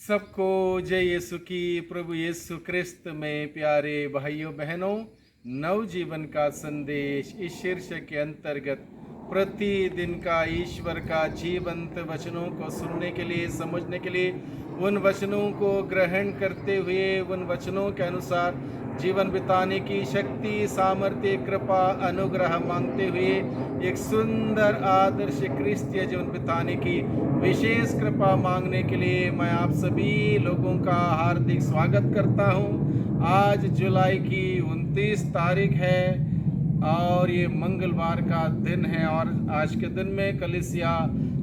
सबको जय यीशु की। प्रभु यीशु क्रिस्त में प्यारे भाइयों बहनों, नवजीवन का संदेश इस शीर्षक के अंतर्गत प्रतिदिन का ईश्वर का जीवंत वचनों को सुनने के लिए, समझने के लिए, उन वचनों को ग्रहण करते हुए उन वचनों के अनुसार जीवन बिताने की शक्ति, सामर्थ्य, कृपा, अनुग्रह मांगते हुए एक सुंदर आदर्श क्रिस्तीय जीवन बिताने की विशेष कृपा मांगने के लिए मैं आप सभी लोगों का हार्दिक स्वागत करता हूं। आज जुलाई की 29 तारीख है और ये मंगलवार का दिन है और आज के दिन में कलीसिया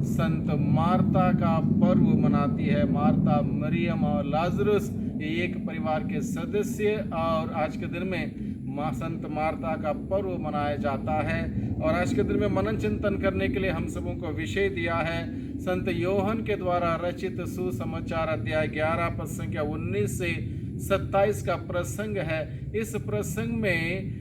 संत मार्ता का पर्व मनाती है। मार्ता, मरियम और लाजरुस ये एक परिवार के सदस्य और आज के दिन में संत मार्ता का पर्व मनाया जाता है। और आज के दिन में मनन चिंतन करने के लिए हम सबों को विषय दिया है संत योहन के द्वारा रचित सुसमाचार अध्याय 11 पद संख्या 19 से 27 का प्रसंग है। इस प्रसंग में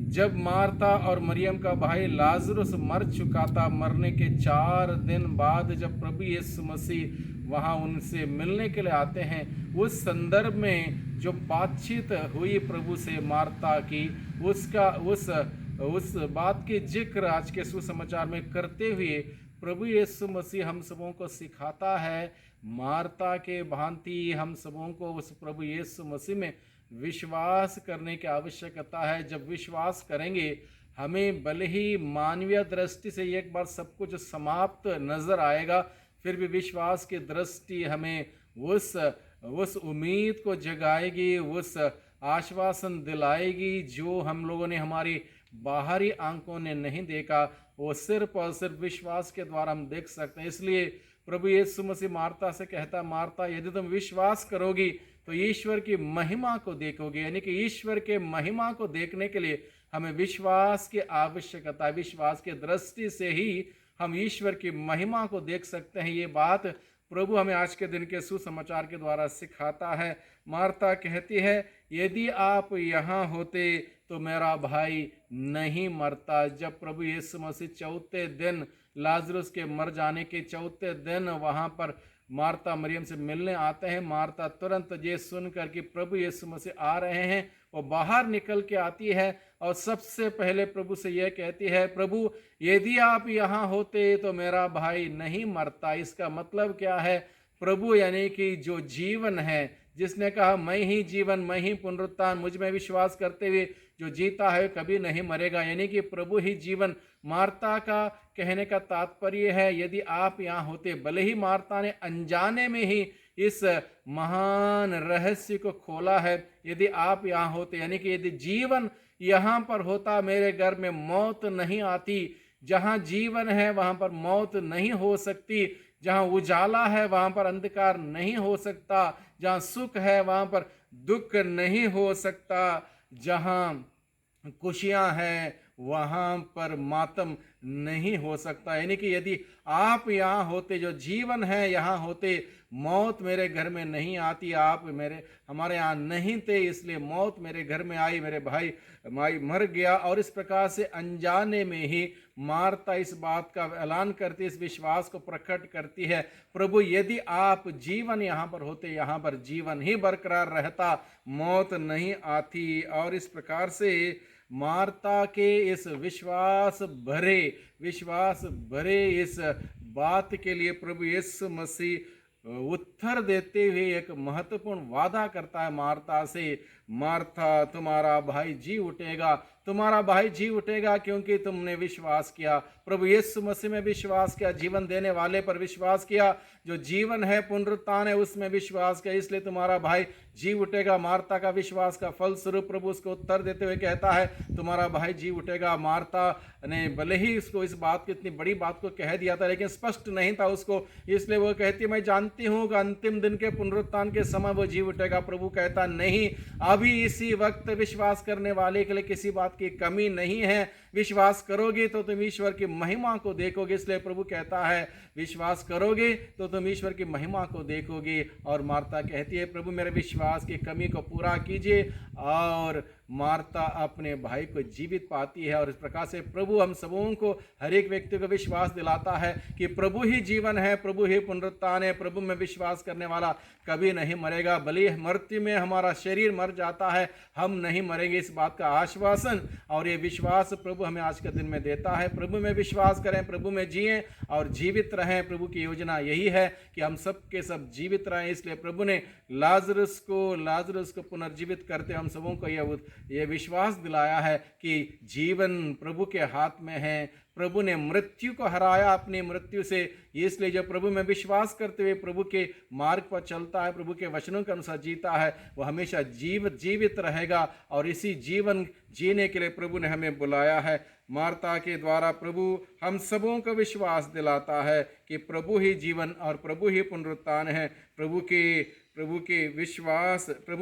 जब मार्ता और मरियम का भाई लाजरुस मर चुका था, मरने के 4 दिन बाद जब प्रभु यीशु मसीह वहाँ उनसे मिलने के लिए आते हैं, उस संदर्भ में जो बातचीत हुई प्रभु से मार्ता की, उस बात के जिक्र आज के सुसमाचार में करते हुए प्रभु यीशु मसीह हम सबों को सिखाता है, मार्ता के भांति हम सबों को उस प्रभु यीशु मसीह में विश्वास करने की आवश्यकता है। जब विश्वास करेंगे, हमें भले ही मानवीय दृष्टि से एक बार सब कुछ समाप्त नजर आएगा, फिर भी विश्वास की दृष्टि हमें उस उम्मीद को जगाएगी, उस आश्वासन दिलाएगी जो हम लोगों ने हमारी बाहरी आंखों ने नहीं देखा, वो सिर्फ और सिर्फ विश्वास के द्वारा हम देख सकते हैं। इसलिए प्रभु यीशु मसीह मार्ता से कहता, मार्ता यदि तुम विश्वास करोगी तो ईश्वर की महिमा को देखोगे। यानी कि ईश्वर के महिमा को देखने के लिए हमें विश्वास की आवश्यकता है। विश्वास की दृष्टि से ही हम ईश्वर की महिमा को देख सकते हैं। ये बात प्रभु हमें आज के दिन के सुसमाचार के द्वारा सिखाता है। मार्ता कहती है, यदि आप यहाँ होते तो मेरा भाई नहीं मरता। जब प्रभु यीशु मसीह 4 दिन, लाजरुस के मर जाने के 4 दिन वहाँ पर मार्ता मरियम से मिलने आते हैं, मार्ता तुरंत ये सुनकर कि प्रभु यीशु मसीह आ रहे हैं, वो बाहर निकल के आती है और सबसे पहले प्रभु से यह कहती है, प्रभु यदि आप यहाँ होते तो मेरा भाई नहीं मरता। इसका मतलब क्या है? प्रभु यानी कि जो जीवन है, जिसने कहा मैं ही जीवन, मैं ही पुनरुत्थान, मुझ में विश्वास करते हुए जो जीता है कभी नहीं मरेगा, यानी कि प्रभु ही जीवन। मार्ता का कहने का तात्पर्य है, यदि आप यहाँ होते, भले ही मार्ता ने अनजाने में ही इस महान रहस्य को खोला है, यदि आप यहाँ होते, यानी कि यदि जीवन यहाँ पर होता, मेरे घर में मौत नहीं आती। जहाँ जीवन है वहाँ पर मौत नहीं हो सकती, जहाँ उजाला है वहाँ पर अंधकार नहीं हो सकता, जहाँ सुख है वहाँ पर दुख नहीं हो सकता, जहाँ खुशियाँ हैं वहाँ पर मातम नहीं हो सकता। यानी कि यदि आप यहाँ होते, जो जीवन है यहाँ होते, मौत मेरे घर में नहीं आती। आप हमारे यहाँ नहीं थे, इसलिए मौत मेरे घर में आई, मेरे भाई मर गया। और इस प्रकार से अनजाने में ही मार्ता इस बात का ऐलान करती, इस विश्वास को प्रकट करती है, प्रभु यदि आप जीवन यहाँ पर होते, यहाँ पर जीवन ही बरकरार रहता, मौत नहीं आती। और इस प्रकार से मार्ता के इस विश्वास भरे इस बात के लिए प्रभु यीशु मसीह उत्तर देते हुए एक महत्वपूर्ण वादा करता है मार्ता से, मार्था तुम्हारा भाई जी उठेगा, तुम्हारा भाई जी उठेगा क्योंकि तुमने विश्वास किया, प्रभु यीशु मसीह में विश्वास किया, जीवन देने वाले पर विश्वास किया, जो जीवन है पुनरुत्थान है उसमें विश्वास किया, इसलिए तुम्हारा भाई जी उठेगा। मार्ता का विश्वास का फल स्वरूप प्रभु उसको उत्तर देते हुए कहता है, तुम्हारा भाई जी उठेगा। मार्ता ने भले ही उसको इस बात की, इतनी बड़ी बात को कह दिया था, लेकिन स्पष्ट नहीं था उसको, इसलिए वो कहती है, मैं जानती हूँ कि अंतिम दिन के पुनरुत्थान के समय वो जी उठेगा। प्रभु कहता नहीं, अभी इसी वक्त विश्वास करने वाले के लिए किसी बात की कमी नहीं है। विश्वास करोगे तो तुम ईश्वर की महिमा को देखोगे। इसलिए प्रभु कहता है विश्वास करोगे तो तुम ईश्वर की महिमा को देखोगे। और मार्ता कहती है प्रभु मेरे विश्वास की कमी को पूरा कीजिए, और मार्ता अपने भाई को जीवित पाती है। और इस प्रकार से प्रभु हम सबों को, हर एक व्यक्ति को विश्वास दिलाता है कि प्रभु ही जीवन है, प्रभु ही पुनरुत्थान है। प्रभु में विश्वास करने वाला कभी नहीं मरेगा। भले मृत्यु में हमारा शरीर मर जाता है, हम नहीं मरेंगे, इस बात का आश्वासन और ये विश्वास प्रभु हमें आज के दिन में देता है। प्रभु में विश्वास करें, प्रभु में जिएं और जीवित रहें। प्रभु की योजना यही है कि हम सब के सब जीवित रहें। इसलिए प्रभु ने लाजरस को पुनर्जीवित करते हम सबों को यह विश्वास दिलाया है कि जीवन प्रभु के हाथ में है। प्रभु ने मृत्यु को हराया अपनी मृत्यु से। इसलिए जो प्रभु में विश्वास करते हुए प्रभु के मार्ग पर चलता है, प्रभु के वचनों के अनुसार जीता है, वो हमेशा जीवित रहेगा। और इसी जीवन जीने के लिए प्रभु ने हमें बुलाया है। मार्ता के द्वारा प्रभु हम सबों को विश्वास दिलाता है कि प्रभु ही जीवन और प्रभु ही पुनरुत्थान है। प्रभु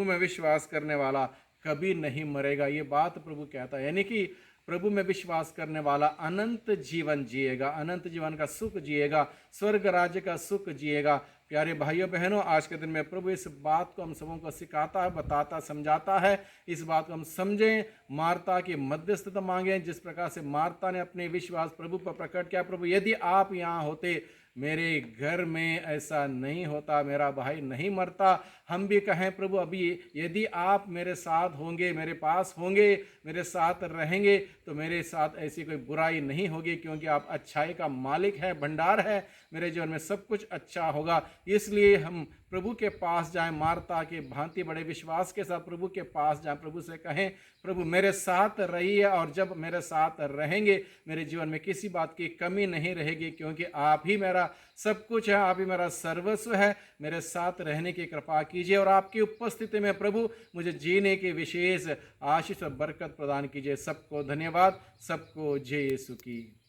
में विश्वास करने वाला कभी नहीं मरेगा, ये बात प्रभु कहता है। यानी कि प्रभु में विश्वास करने वाला अनंत जीवन जिएगा, अनंत जीवन का सुख जिएगा, स्वर्ग राज्य का सुख जिएगा। प्यारे भाइयों बहनों, आज के दिन में प्रभु इस बात को हम सबों को सिखाता है, बताता, समझाता है। इस बात को हम समझें, मार्ता की मध्यस्थता मांगें। जिस प्रकार से मार्ता ने अपने विश्वास प्रभु पर प्रकट किया, प्रभु यदि आप यहाँ होते, मेरे घर में ऐसा नहीं होता, मेरा भाई नहीं मरता। हम भी कहें प्रभु अभी यदि आप मेरे साथ होंगे, मेरे पास होंगे, मेरे साथ रहेंगे, तो मेरे साथ ऐसी कोई बुराई नहीं होगी, क्योंकि आप अच्छाई का मालिक है, भंडार है, मेरे जीवन में सब कुछ अच्छा होगा। इसलिए हम प्रभु के पास जाएं, मार्ता के भांति बड़े विश्वास के साथ प्रभु के पास जाएं, प्रभु से कहें प्रभु मेरे साथ रहिए, और जब मेरे साथ रहेंगे मेरे जीवन में किसी बात की कमी नहीं रहेगी, क्योंकि आप ही मेरा सब कुछ है, आप ही मेरा सर्वस्व है। मेरे साथ रहने की कृपा कीजिए और आपकी उपस्थिति में प्रभु मुझे जीने की विशेष आशीष और बरकत प्रदान कीजिए। सबको धन्यवाद, सबको जय यीशु की।